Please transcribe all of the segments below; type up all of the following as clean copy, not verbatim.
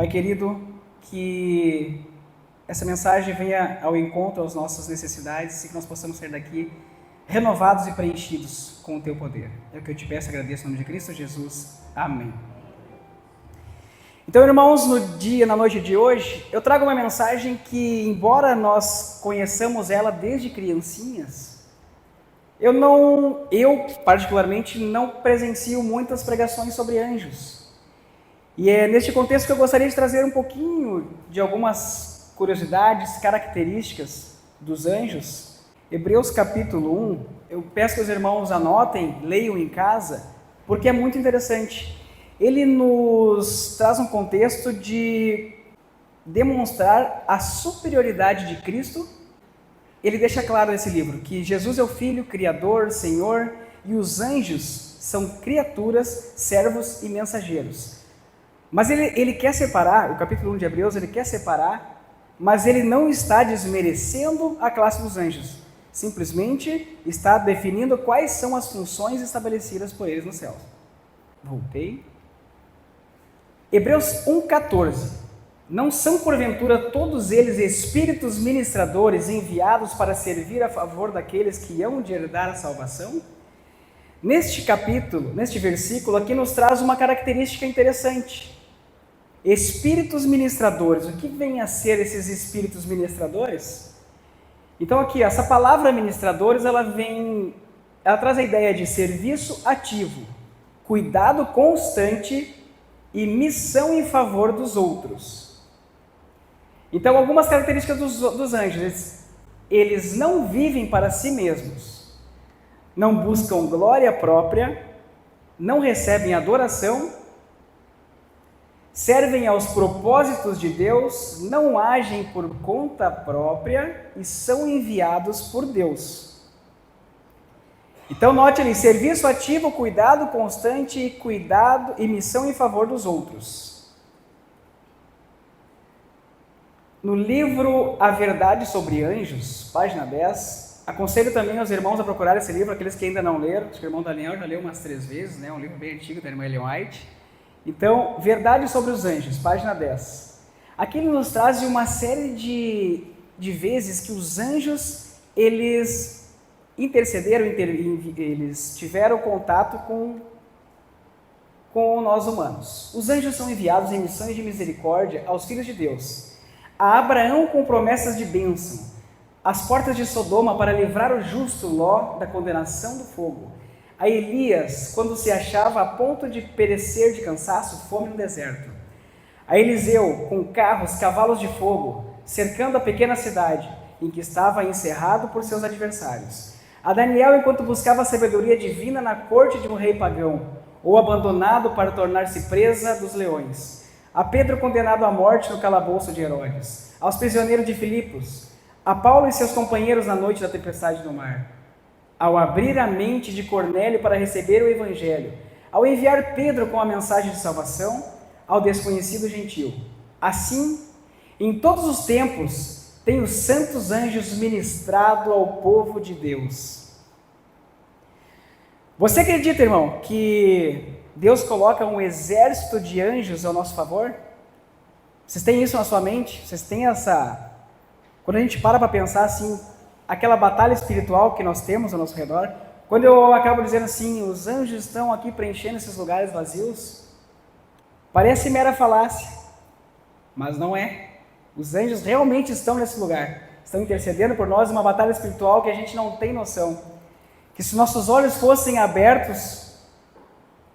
Pai querido, que essa mensagem venha ao encontro às nossas necessidades e que nós possamos sair daqui renovados e preenchidos com o Teu poder. É o que eu te peço e agradeço em nome de Cristo Jesus. Amém. Então, irmãos, na noite de hoje, eu trago uma mensagem que, embora nós conheçamos ela desde criancinhas, eu particularmente não presencio muitas pregações sobre anjos. E é neste contexto que eu gostaria de trazer um pouquinho de algumas curiosidades, características dos anjos. Hebreus capítulo 1, eu peço que os irmãos anotem, leiam em casa, porque é muito interessante. Ele nos traz um contexto de demonstrar a superioridade de Cristo. Ele deixa claro nesse livro que Jesus é o Filho, Criador, Senhor, e os anjos são criaturas, servos e mensageiros. Mas ele quer separar, o capítulo 1 de Hebreus, ele quer separar, mas ele não está desmerecendo a classe dos anjos. Simplesmente está definindo quais são as funções estabelecidas por eles no céu. Voltei. Hebreus 1,14. Não são porventura todos eles espíritos ministradores enviados para servir a favor daqueles que hão de herdar a salvação? Neste capítulo, neste versículo aqui nos traz uma característica interessante. Espíritos ministradores. O que vem a ser esses espíritos ministradores? Então aqui, essa palavra ministradores, ela traz a ideia de serviço ativo, cuidado constante e missão em favor dos outros. Então, algumas características dos anjos: eles não vivem para si mesmos, não buscam glória própria, não recebem adoração, servem aos propósitos de Deus, não agem por conta própria e são enviados por Deus. Então note ali, serviço ativo, cuidado constante, cuidado e missão em favor dos outros. No livro A Verdade sobre Anjos, página 10, aconselho também aos irmãos a procurar esse livro, aqueles que ainda não leram. Acho que o irmão Daniel já leu umas 3 vezes, né? Um livro bem antigo da irmã Ellen White. Então, Verdade sobre os Anjos, página 10. Aqui ele nos traz uma série de vezes que os anjos, eles intercederam, eles tiveram contato com nós humanos. Os anjos são enviados em missões de misericórdia aos filhos de Deus. A Abraão com promessas de bênção, às portas de Sodoma para livrar o justo Ló da condenação do fogo, a Elias quando se achava a ponto de perecer de cansaço, fome no deserto, a Eliseu com carros, cavalos de fogo, cercando a pequena cidade em que estava encerrado por seus adversários, a Daniel enquanto buscava a sabedoria divina na corte de um rei pagão, ou abandonado para tornar-se presa dos leões, a Pedro condenado à morte no calabouço de Herodes, aos prisioneiros de Filipos, a Paulo e seus companheiros na noite da tempestade no mar, ao abrir a mente de Cornélio para receber o evangelho, ao enviar Pedro com a mensagem de salvação ao desconhecido gentil. Assim, em todos os tempos, tem os santos anjos ministrado ao povo de Deus. Você acredita, irmão, que Deus coloca um exército de anjos ao nosso favor? Vocês têm isso na sua mente? Vocês têm essa... Quando a gente para pensar assim, aquela batalha espiritual que nós temos ao nosso redor, quando eu acabo dizendo assim, os anjos estão aqui preenchendo esses lugares vazios, parece mera falácia, mas não é. Os anjos realmente estão nesse lugar, estão intercedendo por nós, uma batalha espiritual que a gente não tem noção. Que se nossos olhos fossem abertos,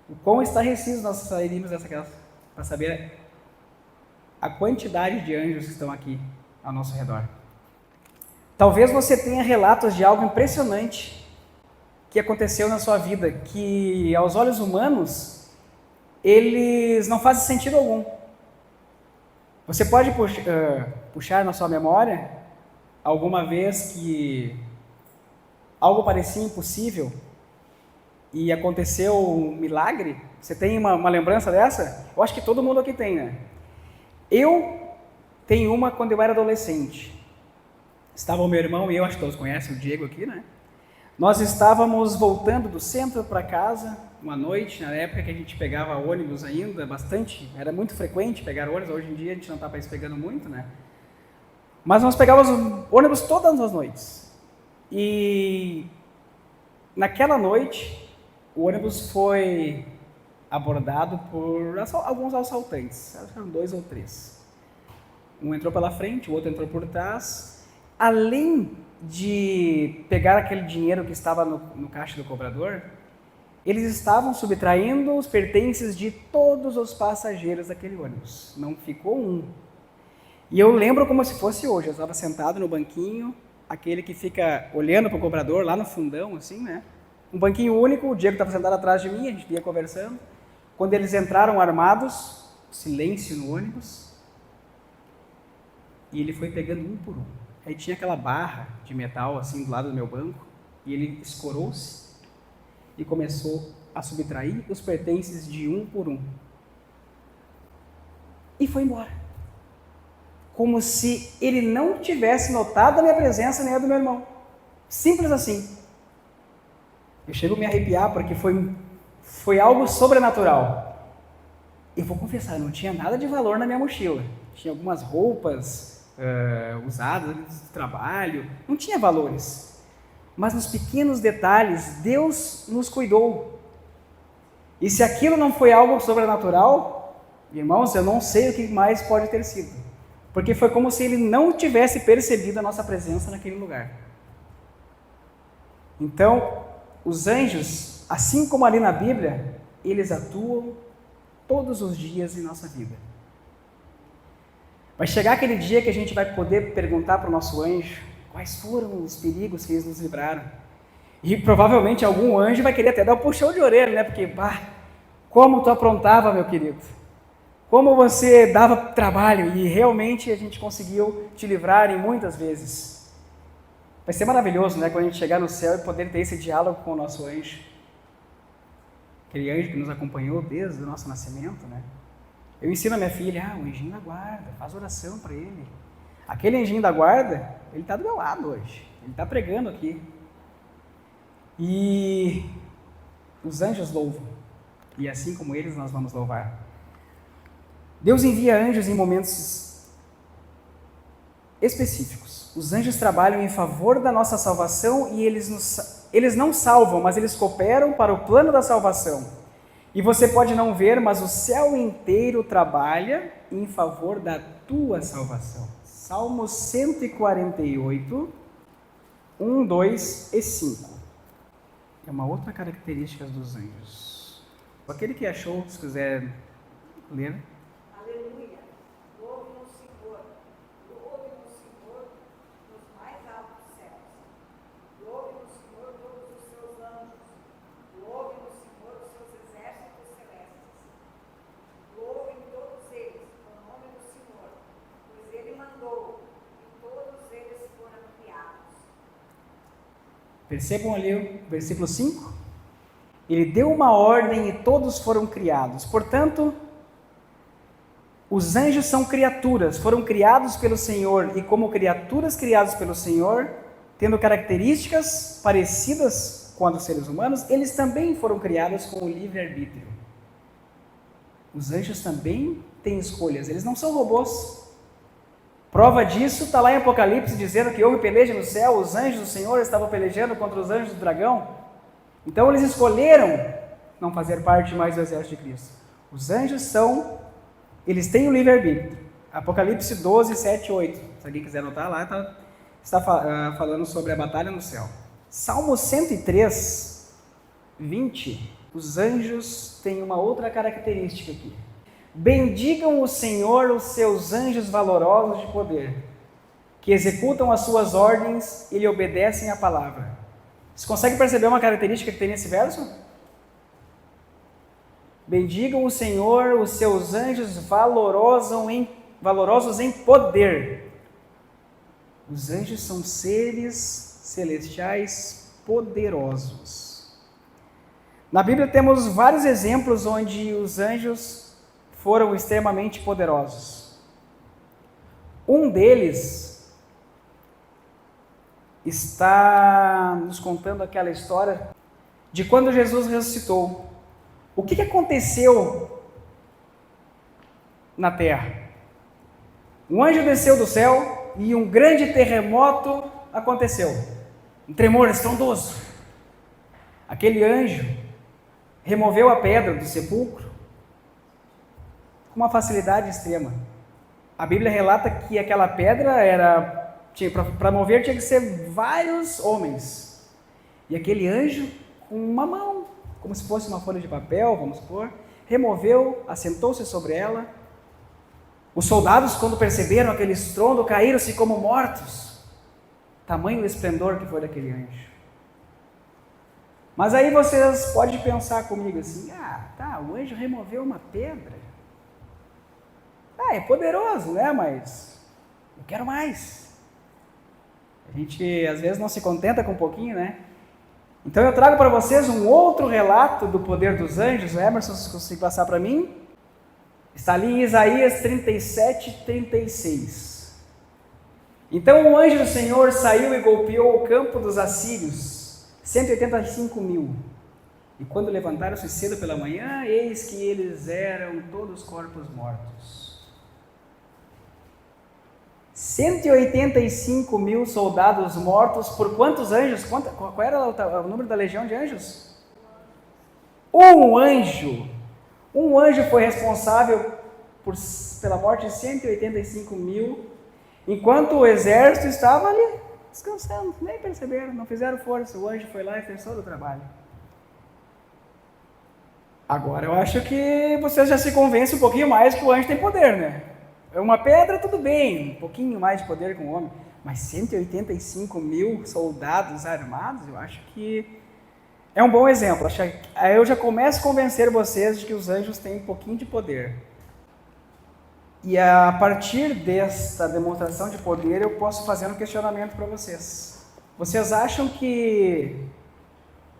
o quão estarrecidos nós sairíamos dessa casa, para saber a quantidade de anjos que estão aqui ao nosso redor. Talvez você tenha relatos de algo impressionante que aconteceu na sua vida, que aos olhos humanos, eles não fazem sentido algum. Você pode puxar na sua memória alguma vez que algo parecia impossível e aconteceu um milagre? Você tem uma lembrança dessa? Eu acho que todo mundo aqui tem, né? Eu tenho uma quando eu era adolescente. Estava o meu irmão e eu, acho que todos conhecem o Diego aqui, né? Nós estávamos voltando do centro para casa, uma noite, na época que a gente pegava ônibus ainda, bastante, era muito frequente pegar ônibus, hoje em dia a gente não está mais pegando muito, né? Mas nós pegávamos ônibus todas as noites. E naquela noite, o ônibus foi abordado por alguns assaltantes, acho que eram 2 ou 3. Um entrou pela frente, o outro entrou por trás. Além de pegar aquele dinheiro que estava no caixa do cobrador, eles estavam subtraindo os pertences de todos os passageiros daquele ônibus. Não ficou um. E eu lembro como se fosse hoje. Eu estava sentado no banquinho, aquele que fica olhando para o cobrador, lá no fundão, assim, né? Um banquinho único, o Diego estava sentado atrás de mim, a gente vinha conversando. Quando eles entraram armados, silêncio no ônibus, e ele foi pegando um por um. Aí tinha aquela barra de metal, assim, do lado do meu banco, e ele escorou-se e começou a subtrair os pertences de um por um. E foi embora. Como se ele não tivesse notado a minha presença nem a do meu irmão. Simples assim. Eu chego a me arrepiar porque foi algo sobrenatural. Eu vou confessar, não tinha nada de valor na minha mochila. Tinha algumas roupas usadas de trabalho, não tinha valores. Mas nos pequenos detalhes, Deus nos cuidou. E se aquilo não foi algo sobrenatural, irmãos, eu não sei o que mais pode ter sido. Porque foi como se ele não tivesse percebido a nossa presença naquele lugar. Então, os anjos, assim como ali na Bíblia, eles atuam todos os dias em nossa vida. Vai chegar aquele dia que a gente vai poder perguntar para o nosso anjo quais foram os perigos que eles nos livraram. E provavelmente algum anjo vai querer até dar um puxão de orelha, né? Porque, como tu aprontava, meu querido. Como você dava trabalho e realmente a gente conseguiu te livrar em muitas vezes. Vai ser maravilhoso, né? Quando a gente chegar no céu e poder ter esse diálogo com o nosso anjo. Aquele anjo que nos acompanhou desde o nosso nascimento, né? Eu ensino a minha filha, o anjinho da guarda, faz oração para ele. Aquele anjinho da guarda, ele está do meu lado hoje. Ele está pregando aqui. E os anjos louvam. E assim como eles, nós vamos louvar. Deus envia anjos em momentos específicos. Os anjos trabalham em favor da nossa salvação e eles não salvam, mas eles cooperam para o plano da salvação. E você pode não ver, mas o céu inteiro trabalha em favor da tua salvação. Salmo 148, 1, 2 e 5. É uma outra característica dos anjos. Aquele que achou, se quiser ler. Aleluia! Louve o Senhor nos mais altos céus. Louve o Senhor todos os seus anjos. Louve o Senhor os seus exércitos celestes. Louvem todos eles o nome do Senhor, pois Ele mandou e todos eles foram criados. Percebam ali o versículo 5? Ele deu uma ordem e todos foram criados. Portanto, os anjos são criaturas, foram criados pelo Senhor, e como criaturas criadas pelo Senhor, tendo características parecidas com as dos seres humanos, eles também foram criados com o livre-arbítrio. Os anjos também têm escolhas, eles não são robôs. Prova disso está lá em Apocalipse, dizendo que houve peleja no céu, os anjos do Senhor estavam pelejando contra os anjos do dragão. Então eles escolheram não fazer parte mais do exército de Cristo. Os anjos eles têm o livre-arbítrio. Apocalipse 12, 7 e 8. Se alguém quiser anotar lá, está falando sobre a batalha no céu. Salmo 103, 20. Os anjos têm uma outra característica aqui. Bendigam o Senhor os seus anjos valorosos de poder, que executam as suas ordens e lhe obedecem à palavra. Você consegue perceber uma característica que tem nesse verso? Bendigam o Senhor os seus anjos valorosos em poder. Os anjos são seres celestiais poderosos. Na Bíblia temos vários exemplos onde os anjos foram extremamente poderosos. Um deles está nos contando aquela história de quando Jesus ressuscitou. O que aconteceu na terra? Um anjo desceu do céu e um grande terremoto aconteceu. Um tremor estrondoso. Aquele anjo removeu a pedra do sepulcro com uma facilidade extrema. A Bíblia relata que aquela pedra para mover tinha que ser vários homens. E aquele anjo, com uma mão, como se fosse uma folha de papel, vamos supor, removeu, assentou-se sobre ela. Os soldados, quando perceberam aquele estrondo, caíram-se como mortos. Tamanho o esplendor que foi daquele anjo. Mas aí vocês podem pensar comigo assim, o anjo removeu uma pedra. É poderoso, né? Mas eu quero mais. A gente às vezes não se contenta com um pouquinho, né? Então eu trago para vocês um outro relato do poder dos anjos. O Emerson, se conseguir passar para mim. Está ali em Isaías 37, 36. Então o anjo do Senhor saiu e golpeou o campo dos assírios, 185.000. E quando levantaram-se cedo pela manhã, eis que eles eram todos corpos mortos. 185.000 soldados mortos por quantos anjos? Qual era o número da legião de anjos? Um anjo foi responsável pela morte de 185.000, enquanto o exército estava ali descansando, nem perceberam, não fizeram força. O anjo foi lá e fez todo o trabalho. Agora eu acho que vocês já se convencem um pouquinho mais que o anjo tem poder, né? É uma pedra, tudo bem, um pouquinho mais de poder que um homem, mas 185.000 soldados armados, eu acho que é um bom exemplo. Eu já começo a convencer vocês de que os anjos têm um pouquinho de poder. E a partir desta demonstração de poder, eu posso fazer um questionamento para vocês. Vocês acham que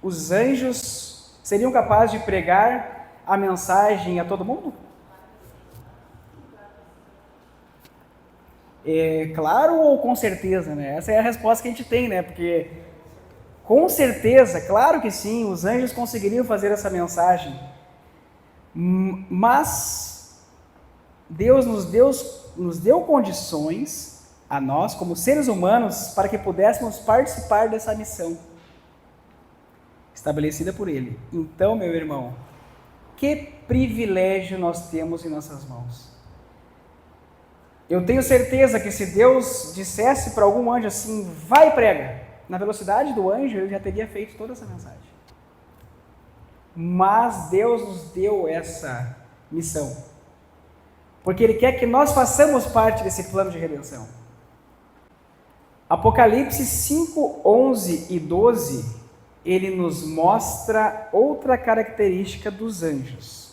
os anjos seriam capazes de pregar a mensagem a todo mundo? Claro ou com certeza, né? Essa é a resposta que a gente tem, né? Porque com certeza, claro que sim, os anjos conseguiriam fazer essa mensagem. Mas Deus nos deu condições a nós, como seres humanos, para que pudéssemos participar dessa missão estabelecida por Ele. Então, meu irmão, que privilégio nós temos em nossas mãos. Eu tenho certeza que se Deus dissesse para algum anjo assim, vai e prega, na velocidade do anjo, ele já teria feito toda essa mensagem. Mas Deus nos deu essa missão, porque Ele quer que nós façamos parte desse plano de redenção. Apocalipse 5, 11 e 12, ele nos mostra outra característica dos anjos.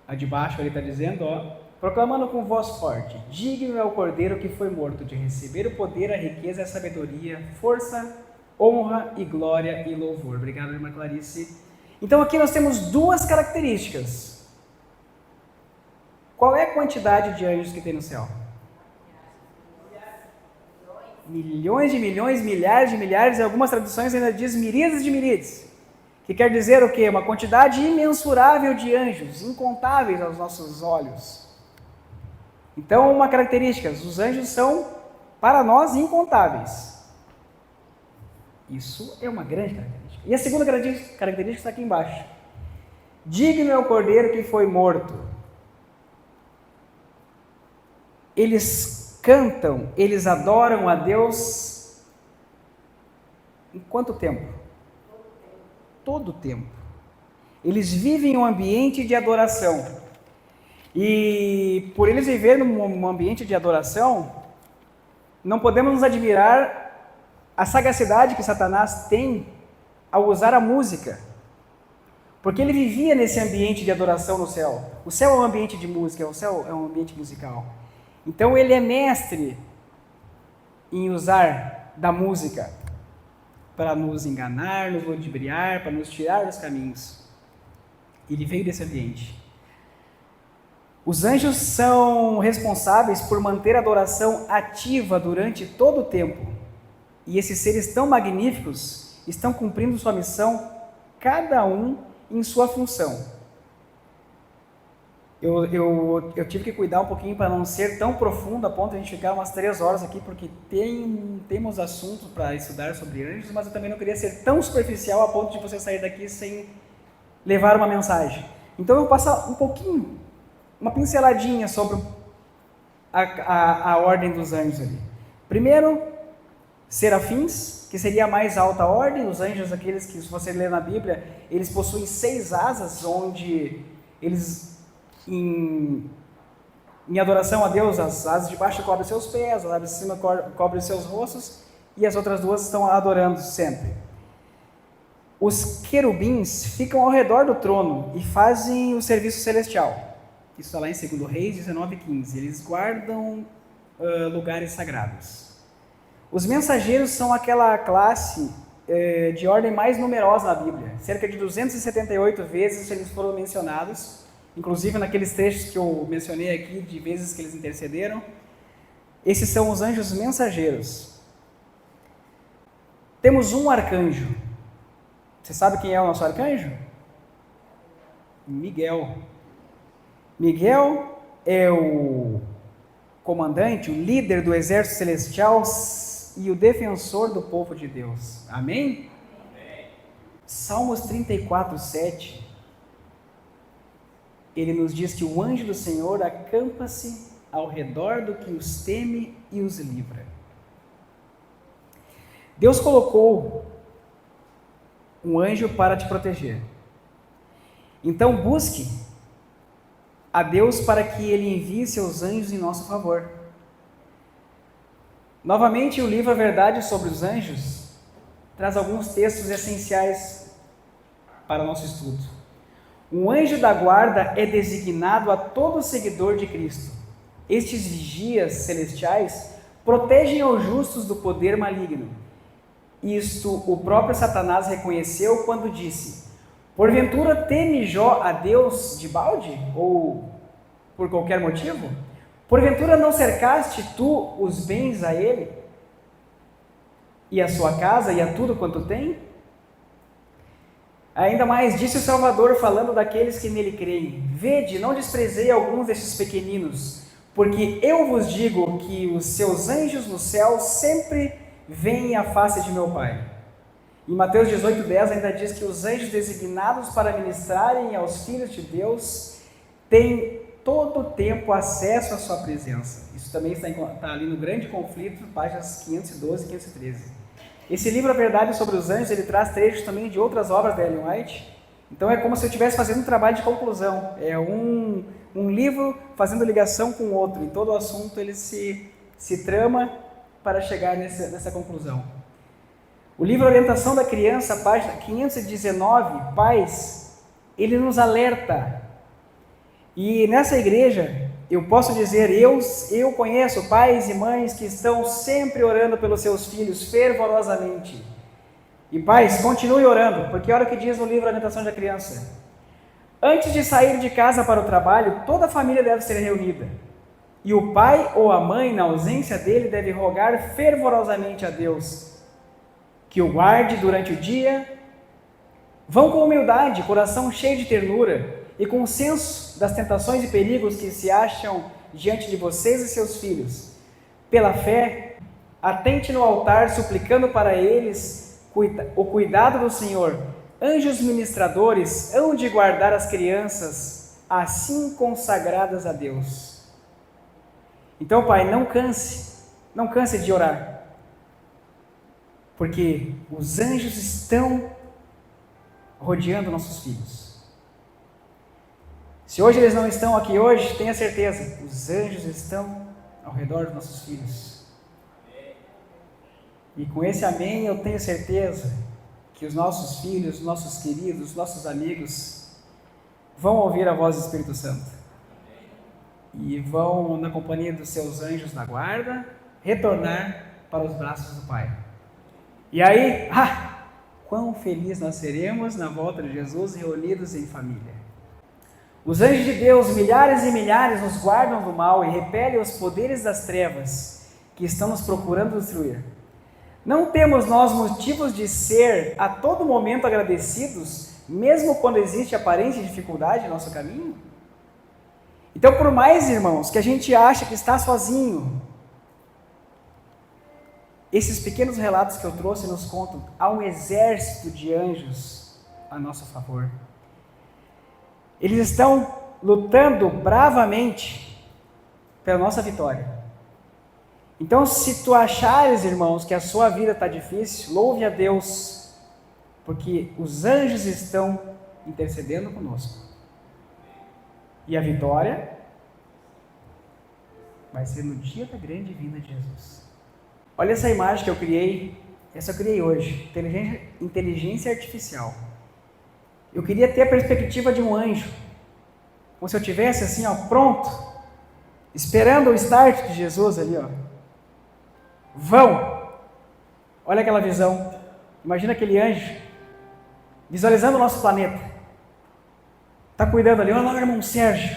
A de baixo ele está dizendo, proclamando com voz forte, digno é o Cordeiro que foi morto de receber o poder, a riqueza, a sabedoria, força, honra e glória e louvor. Obrigado, irmã Clarice. Então aqui nós temos duas características. Qual é a quantidade de anjos que tem no céu? Milhões de milhões, milhares de milhares, e algumas traduções ainda diz miríades de miríades. Que quer dizer o quê? Uma quantidade imensurável de anjos, incontáveis aos nossos olhos. Então, uma característica, os anjos são, para nós, incontáveis. Isso é uma grande característica. E a segunda característica está aqui embaixo. Digno é o Cordeiro que foi morto. Eles cantam, eles adoram a Deus em quanto tempo? Todo o tempo. Eles vivem um ambiente de adoração. E por eles viverem num ambiente de adoração, não podemos nos admirar a sagacidade que Satanás tem ao usar a música. Porque ele vivia nesse ambiente de adoração no céu. O céu é um ambiente de música, o céu é um ambiente musical. Então ele é mestre em usar da música para nos enganar, nos ludibriar, para nos tirar dos caminhos. Ele veio desse ambiente. Os anjos são responsáveis por manter a adoração ativa durante todo o tempo. E esses seres tão magníficos estão cumprindo sua missão, cada um em sua função. Eu tive que cuidar um pouquinho para não ser tão profundo a ponto de a gente ficar umas 3 horas aqui, porque temos assuntos para estudar sobre anjos, mas eu também não queria ser tão superficial a ponto de você sair daqui sem levar uma mensagem. Então eu vou passar um pouquinho, uma pinceladinha sobre a ordem dos anjos ali. Primeiro, serafins, que seria a mais alta ordem. Os anjos, aqueles que, se você ler na Bíblia, eles possuem 6 asas, onde eles, em adoração a Deus, as asas de baixo cobrem seus pés, as asas de cima cobrem seus rostos, e as outras 2 estão adorando sempre. Os querubins ficam ao redor do trono e fazem o serviço celestial. Isso está lá em 2 Reis 19:15. Eles guardam lugares sagrados. Os mensageiros são aquela classe de ordem mais numerosa na Bíblia. Cerca de 278 vezes eles foram mencionados, inclusive naqueles trechos que eu mencionei aqui, de vezes que eles intercederam. Esses são os anjos mensageiros. Temos um arcanjo. Você sabe quem é o nosso arcanjo? Miguel. Miguel é o comandante, o líder do exército celestial e o defensor do povo de Deus. Amém? Amém. Salmos 34:7. Ele nos diz que o anjo do Senhor acampa-se ao redor do que os teme e os livra. Deus colocou um anjo para te proteger. Então busque a Deus para que Ele envie seus anjos em nosso favor. Novamente, o livro A Verdade sobre os Anjos traz alguns textos essenciais para o nosso estudo. Um anjo da guarda é designado a todo seguidor de Cristo. Estes vigias celestiais protegem os justos do poder maligno. Isto o próprio Satanás reconheceu quando disse: porventura teme Jó a Deus de balde? Ou por qualquer motivo? Porventura não cercaste tu os bens a ele? E a sua casa e a tudo quanto tem? Ainda mais disse o Salvador, falando daqueles que nele creem: vede, não desprezei alguns destes pequeninos, porque eu vos digo que os seus anjos no céu sempre veem a face de meu Pai. Em Mateus 18:10 ainda diz que os anjos designados para ministrarem aos filhos de Deus têm todo o tempo acesso à sua presença. Isso também está ali no Grande Conflito, páginas 512 e 513. Esse livro, A Verdade sobre os Anjos, ele traz trechos também de outras obras da Ellen White. Então é como se eu estivesse fazendo um trabalho de conclusão. É um livro fazendo ligação com o outro. Em todo o assunto ele se trama para chegar nessa conclusão. O livro Orientação da Criança, página 519, Pais, ele nos alerta. E nessa igreja, eu posso dizer, eu conheço pais e mães que estão sempre orando pelos seus filhos fervorosamente. E pais, continue orando, porque olha o que diz no livro Orientação da Criança. Antes de sair de casa para o trabalho, toda a família deve ser reunida. E o pai ou a mãe, na ausência dele, deve rogar fervorosamente a Deus que o guarde durante o dia. Vão com humildade, coração cheio de ternura e com senso das tentações e perigos que se acham diante de vocês e seus filhos. Pela fé, atente no altar, suplicando para eles o cuidado do Senhor. Anjos ministradores hão de guardar as crianças assim consagradas a Deus. Então, Pai, não canse de orar, porque os anjos estão rodeando nossos filhos. Se hoje eles não estão aqui hoje, tenha certeza, os anjos estão ao redor dos nossos filhos. E com esse amém eu tenho certeza que os nossos filhos, nossos queridos, nossos amigos vão ouvir a voz do Espírito Santo. E vão, na companhia dos seus anjos da guarda, retornar para os braços do Pai. E aí, quão feliz nós seremos na volta de Jesus reunidos em família. Os anjos de Deus, milhares e milhares, nos guardam do mal e repelem os poderes das trevas que estão nos procurando destruir. Não temos nós motivos de ser a todo momento agradecidos, mesmo quando existe aparente dificuldade em nosso caminho? Então, por mais, irmãos, que a gente acha que está sozinho, esses pequenos relatos que eu trouxe nos contam, há um exército de anjos a nosso favor. Eles estão lutando bravamente pela nossa vitória. Então, se tu achares, irmãos, que a sua vida está difícil, louve a Deus, porque os anjos estão intercedendo conosco. E a vitória vai ser no dia da grande vinda de Jesus. Olha essa imagem que eu criei, essa eu criei hoje, inteligência artificial. Eu queria ter a perspectiva de um anjo, como se eu tivesse assim, ó, pronto, esperando o start de Jesus ali, ó. Vão! Olha aquela visão. Imagina aquele anjo visualizando o nosso planeta. Está cuidando ali. Olha lá o irmão Sérgio.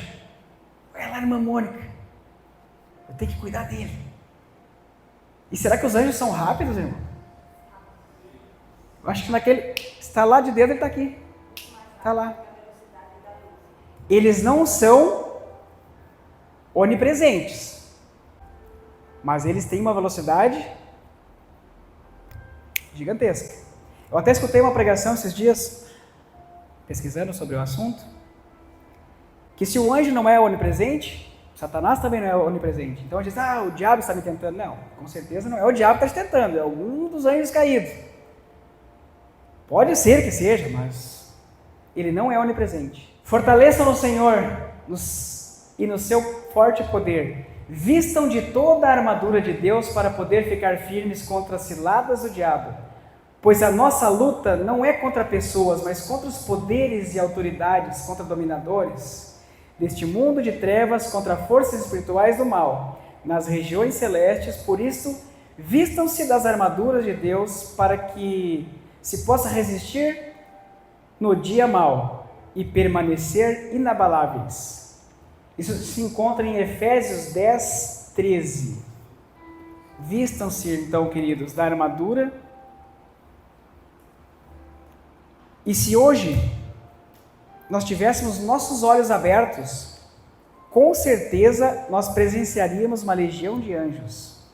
Olha lá a irmã Mônica. Eu tenho que cuidar dele. E será que os anjos são rápidos, irmão? Eu acho que naquele... Está lá de dedo, ele está aqui. Está lá. Eles não são onipresentes. Mas eles têm uma velocidade gigantesca. Eu até escutei uma pregação esses dias, pesquisando sobre o assunto, que se o anjo não é onipresente, Satanás também não é onipresente. Então a gente diz, o diabo está me tentando. Não, com certeza não é o diabo que está te tentando, é algum dos anjos caídos. Pode ser que seja, mas ele não é onipresente. Fortaleçam no Senhor e no seu forte poder. Vistam de toda a armadura de Deus para poder ficar firmes contra as ciladas do diabo, pois a nossa luta não é contra pessoas, mas contra os poderes e autoridades, contra dominadores deste mundo de trevas, contra forças espirituais do mal, nas regiões celestes. Por isso, vistam-se das armaduras de Deus para que se possa resistir no dia mau e permanecer inabaláveis. Isso se encontra em Efésios 10, 13. Vistam-se, então, queridos, da armadura. E se hoje nós tivéssemos nossos olhos abertos, com certeza nós presenciaríamos uma legião de anjos.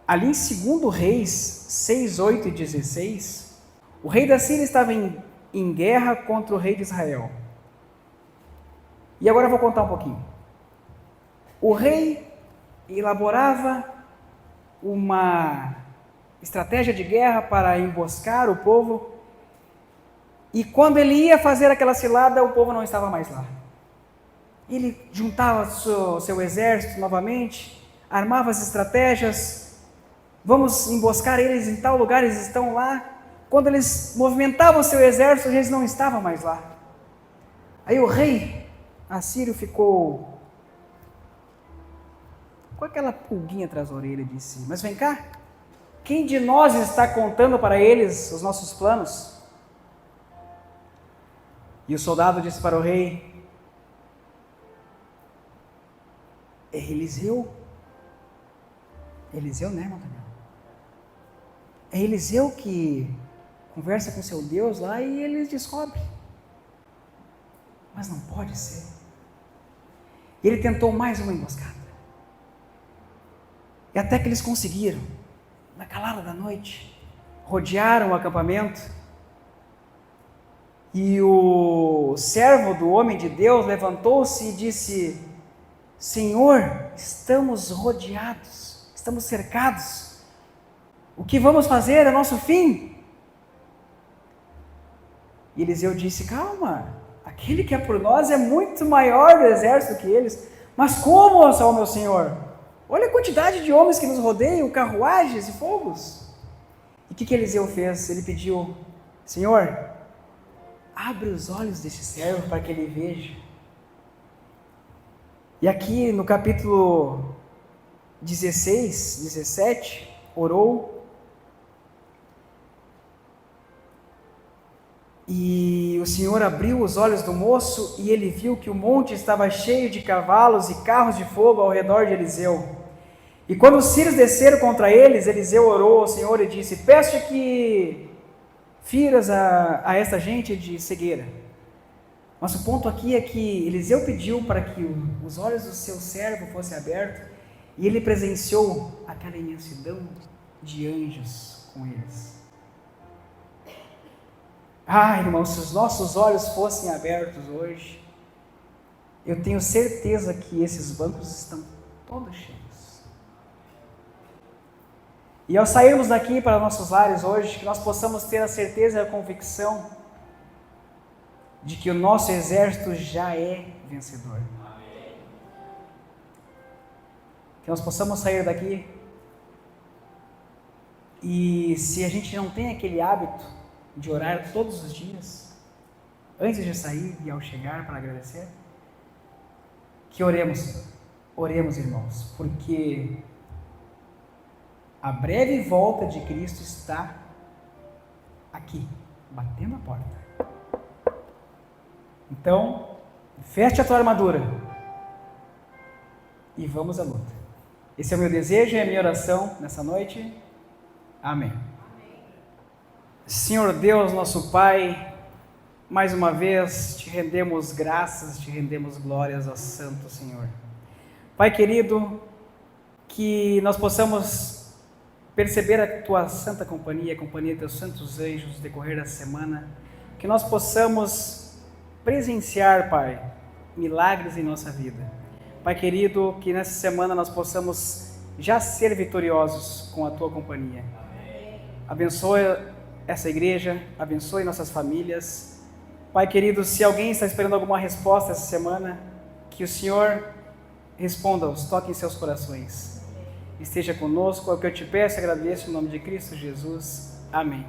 Ali em 2 Reis 6, 8 e 16, o rei da Síria estava em guerra contra o rei de Israel. E agora eu vou contar um pouquinho. O rei elaborava uma estratégia de guerra para emboscar o povo, e quando ele ia fazer aquela cilada, o povo não estava mais lá. Ele juntava seu exército novamente, armava as estratégias, vamos emboscar eles em tal lugar, eles estão lá. Quando eles movimentavam seu exército, eles não estavam mais lá. Aí o rei assírio ficou com aquela pulguinha atrás da orelha e disse: mas vem cá, quem de nós está contando para eles os nossos planos? E o soldado disse para o rei: é Eliseu. Eliseu, né, irmão Daniel? É Eliseu que conversa com seu Deus lá e eles descobrem. Mas não pode ser. Ele tentou mais uma emboscada. E até que eles conseguiram, na calada da noite, rodearam o acampamento. E o servo do homem de Deus levantou-se e disse: Senhor, estamos rodeados, estamos cercados. O que vamos fazer? É nosso fim. E Eliseu disse: calma, aquele que é por nós é muito maior do exército que eles. Mas como, ó meu Senhor? Olha a quantidade de homens que nos rodeiam, carruagens e fogos. E o que Eliseu fez? Ele pediu: Senhor, abre os olhos desse servo para que ele veja. E aqui no capítulo 16, 17, orou. E o Senhor abriu os olhos do moço e ele viu que o monte estava cheio de cavalos e carros de fogo ao redor de Eliseu. E quando os sírios desceram contra eles, Eliseu orou ao Senhor e disse: peço-te que firas a esta gente de cegueira. Mas o ponto aqui é que Eliseu pediu para que os olhos do seu servo fossem abertos e ele presenciou aquela imensidão de anjos com eles. Irmãos, se os nossos olhos fossem abertos hoje, eu tenho certeza que esses bancos estão todos cheios. E ao sairmos daqui para nossos lares hoje, que nós possamos ter a certeza e a convicção de que o nosso exército já é vencedor. Que nós possamos sair daqui e, se a gente não tem aquele hábito de orar todos os dias, antes de sair e ao chegar para agradecer, que oremos, irmãos, porque a breve volta de Cristo está aqui, batendo a porta. Então, veste a tua armadura e vamos à luta. Esse é o meu desejo e a minha oração nessa noite. Amém. Senhor Deus, nosso Pai, mais uma vez te rendemos graças, te rendemos glórias ao Santo Senhor. Pai querido, que nós possamos perceber a tua santa companhia, a companhia dos teus santos anjos no decorrer da semana, que nós possamos presenciar, Pai, milagres em nossa vida. Pai querido, que nessa semana nós possamos já ser vitoriosos com a tua companhia. Abençoa essa igreja, abençoe nossas famílias. Pai querido, se alguém está esperando alguma resposta essa semana, que o Senhor responda-os, toque em seus corações. Esteja conosco, é o que eu te peço e agradeço em nome de Cristo Jesus. Amém.